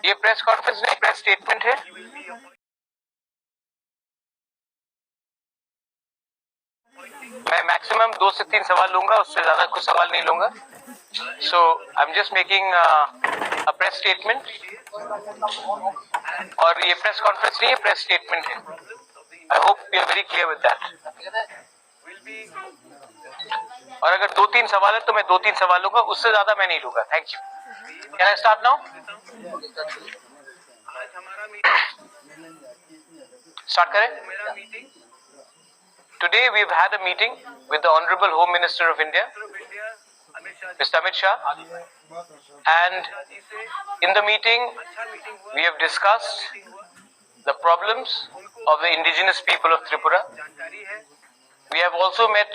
ये press conference नहीं, press statement है। मैं मैक्सिमम 2 से 3 सवाल लूंगा, उससे ज्यादा कुछ सवाल नहीं लूंगा। So I am just making a press statement, और ये प्रेस कॉन्फ्रेंस नहीं है, प्रेस स्टेटमेंट है। I hope you are very clear with that. और अगर 2-3 सवाल है तो मैं 2-3 सवाल लूंगा, उससे ज्यादा मैं नहीं लूंगा। Thank you. Can I start now? Start करें। Today we've had a meeting with the Honorable Home Minister of India, Mr. Amit Shah, and in the meeting we have discussed the problems of the indigenous people of Tripura. We have also met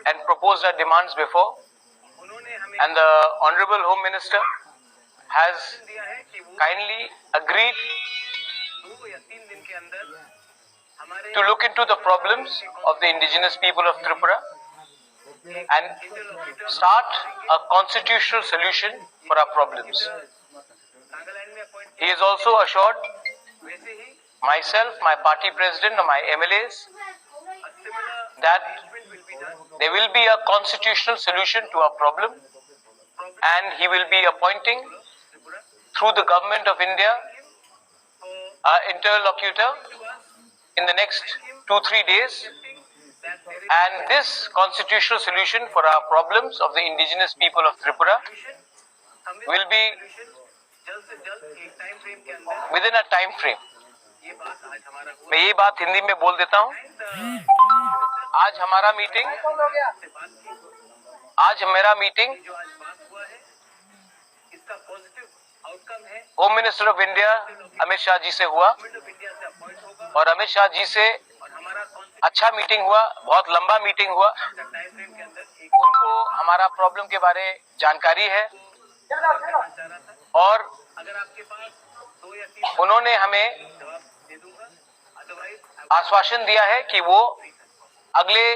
and proposed our demands before, and the Honorable Home Minister has kindly agreed to look into the problems of the indigenous people of Tripura and start a constitutional solution for our problems. He has also assured myself, my party president, and my MLAs that there will be a constitutional solution to our problem, and he will be appointing through the government of India an interlocutor in the next 2-3 days, and this constitutional solution for our problems of the indigenous people of Tripura will be within a time frame. मैं ये बात हिंदी में बोल देता हूँ। आज मेरा meeting home minister of India Amit Shah ji से हुआ, और अमित शाह जी से अच्छा मीटिंग हुआ, बहुत लंबा मीटिंग हुआ। उनको हमारा प्रॉब्लम के बारे जानकारी है, और उन्होंने हमें आश्वासन दिया है कि वो अगले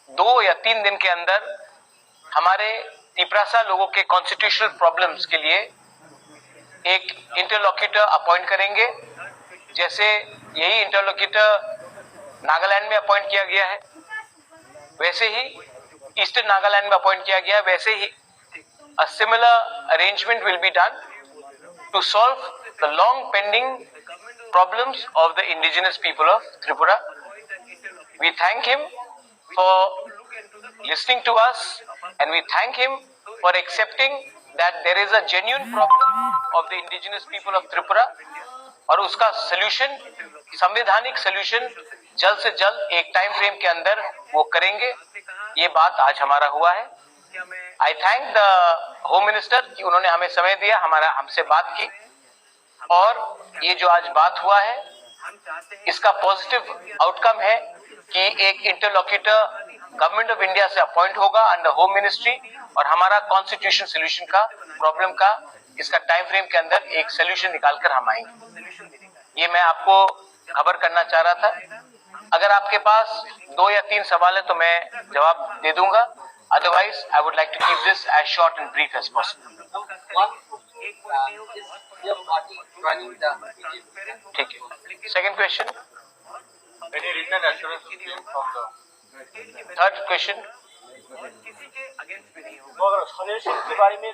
2 या 3 दिन के अंदर हमारे तिपरासा लोगों के कॉन्स्टिट्यूशनल प्रॉब्लम्स के लिए एक इंटरलॉक्यूटर अपॉइंट करेंगे। जैसे यही इंटरलॉक्यूटर नागालैंड में अपॉइंट किया गया है, वैसे ही ईस्टर्न नागालैंड में अपॉइंट किया गया है, वैसे ही a similar arrangement will be done to solve the long pending problems of the indigenous people of Tripura. We thank him for listening to us, and we thank him for accepting that there is a genuine problem of the indigenous people of Tripura, और उसका solution, संवैधानिक solution जल्द से जल्द एक time frame के अंदर वो करेंगे। ये बात आज हमारा हुआ है। आई थैंक द होम मिनिस्टर कि उन्होंने हमें समय दिया, हमसे बात की, और ये जो आज बात हुआ है इसका पॉजिटिव आउटकम है कि एक इंटरलॉक्यूटर गवर्नमेंट ऑफ इंडिया से अपॉइंट होगा अंडर होम मिनिस्ट्री, और हमारा कॉन्स्टिट्यूशन सोल्यूशन का प्रॉब्लम का इसका टाइम फ्रेम के अंदर एक सोल्यूशन निकालकर हम आएंगे। ये मैं आपको खबर करना चाह रहा था। अगर आपके पास 2 या 3 सवाल है तो मैं जवाब दे दूंगा, otherwise I would like to keep this as short and brief as possible. ठीक है। Second question. Any written assurance given from the Third question. अगर सॉल्यूशन के बारे में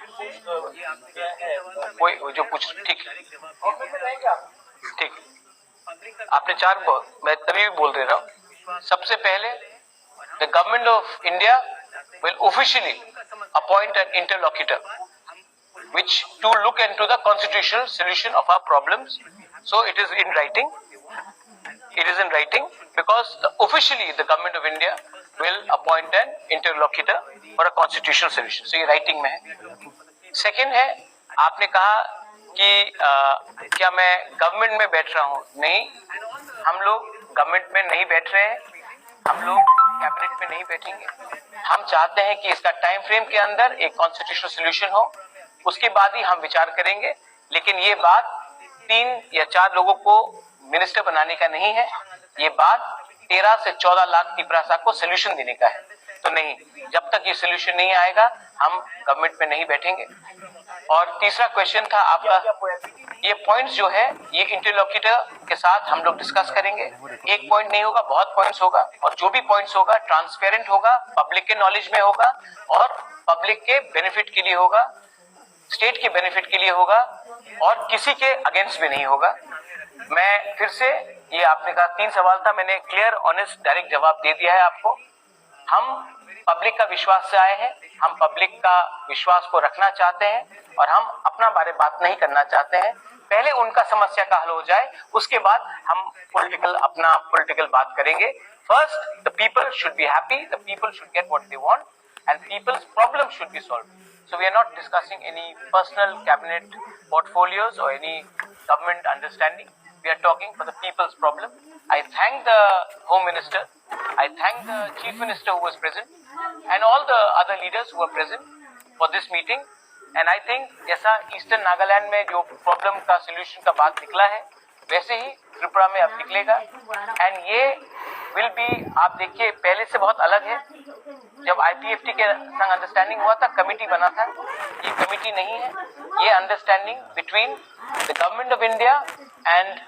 कोई जो पूछ, ठीक ठीक, आपने 4 मैं तभी भी बोल दे रहा हूँ। सबसे पहले the government of India will officially appoint an interlocutor which to look into the constitutional solution of our problems. So it is in writing. It is in writing because officially the government of India will appoint an interlocutor for a constitutional solution. So ये writing में है। Second है, आपने कहा कि क्या मैं government में बैठ रहा हूँ? नहीं, हम लोग गवर्नमेंट में नहीं बैठ रहे हैं, हम लोग कैबिनेट में नहीं बैठेंगे। हम चाहते हैं कि इसका टाइम फ्रेम के अंदर एक कॉन्स्टिट्यूशनल सॉल्यूशन हो, उसके बाद ही हम विचार करेंगे। लेकिन ये बात 3 या 4 लोगों को मिनिस्टर बनाने का नहीं है, ये बात 13 से 14 लाख तिपरासा को सॉल्यूशन देने का है। तो नहीं, जब तक ये सोल्यूशन नहीं आएगा हम गवर्नमेंट में नहीं बैठेंगे। और तीसरा क्वेश्चन था आपका, ये पॉइंट्स जो है ये इंटरलोक्यूटर के साथ हम लोग डिस्कस करेंगे। एक पॉइंट नहीं होगा, बहुत पॉइंट्स होगा, और जो भी पॉइंट्स होगा ट्रांसपेरेंट होगा, पब्लिक के नॉलेज में होगा और पब्लिक के बेनिफिट के लिए होगा, स्टेट के बेनिफिट के लिए होगा और किसी के अगेंस्ट भी नहीं होगा। मैं फिर से, ये आपने कहा 3 सवाल था, मैंने क्लियर ऑनेस्ट डायरेक्ट जवाब दे दिया है आपको। हम पब्लिक का विश्वास से आए हैं, हम पब्लिक का विश्वास को रखना चाहते हैं और हम अपना बारे बात नहीं करना चाहते हैं। पहले उनका समस्या का हल हो जाए, उसके बाद हम अपना पॉलिटिकल बात करेंगे। First the people should be happy, the people should get what they want and peoples problem should be solved. So we are not discussing any personal cabinet portfolios or any government understanding. We are talking for the people's problem. I thank the Home Minister, I thank the Chief Minister who was present and all the other leaders who were present for this meeting. And I think जैसा eastern Nagaland में जो problem का solution का बात निकला है, वैसे ही त्रिपुरा में अब निकलेगा। एंड ये विल बी, आप देखिए पहले से बहुत अलग है। जब IPFT के संग अंडरस्टैंडिंग हुआ था, कमिटी बना था, ये कमिटी नहीं है, ये understanding between the government of India and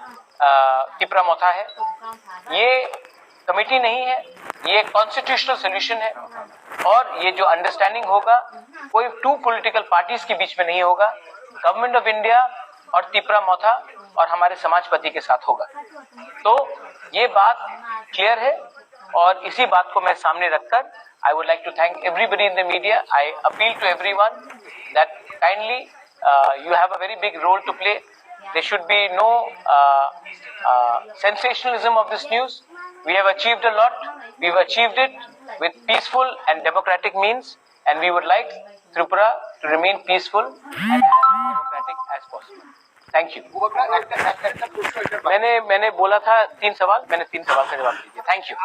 Tripura Motha है। ये कमिटी नहीं है, ये कॉन्स्टिट्यूशनल सोल्यूशन है और ये जो अंडरस्टैंडिंग होगा कोई 2 पॉलिटिकल पार्टीज के बीच में नहीं होगा, गवर्नमेंट ऑफ इंडिया और त्रिपुरा मोथा और हमारे समाजपति के साथ होगा। तो ये बात क्लियर है और इसी बात को मैं सामने रखकर I would like to thank everybody in the media. I appeal to everyone that kindly you have a very big role to play. There should be no sensationalism of this news. We have achieved a lot. We've achieved it with peaceful and democratic means, and we would like Tripura to remain peaceful and as democratic as possible. Thank you. मैंने बोला था 3 सवाल, मैंने 3 सवाल का जवाब दीजिए। Thank you.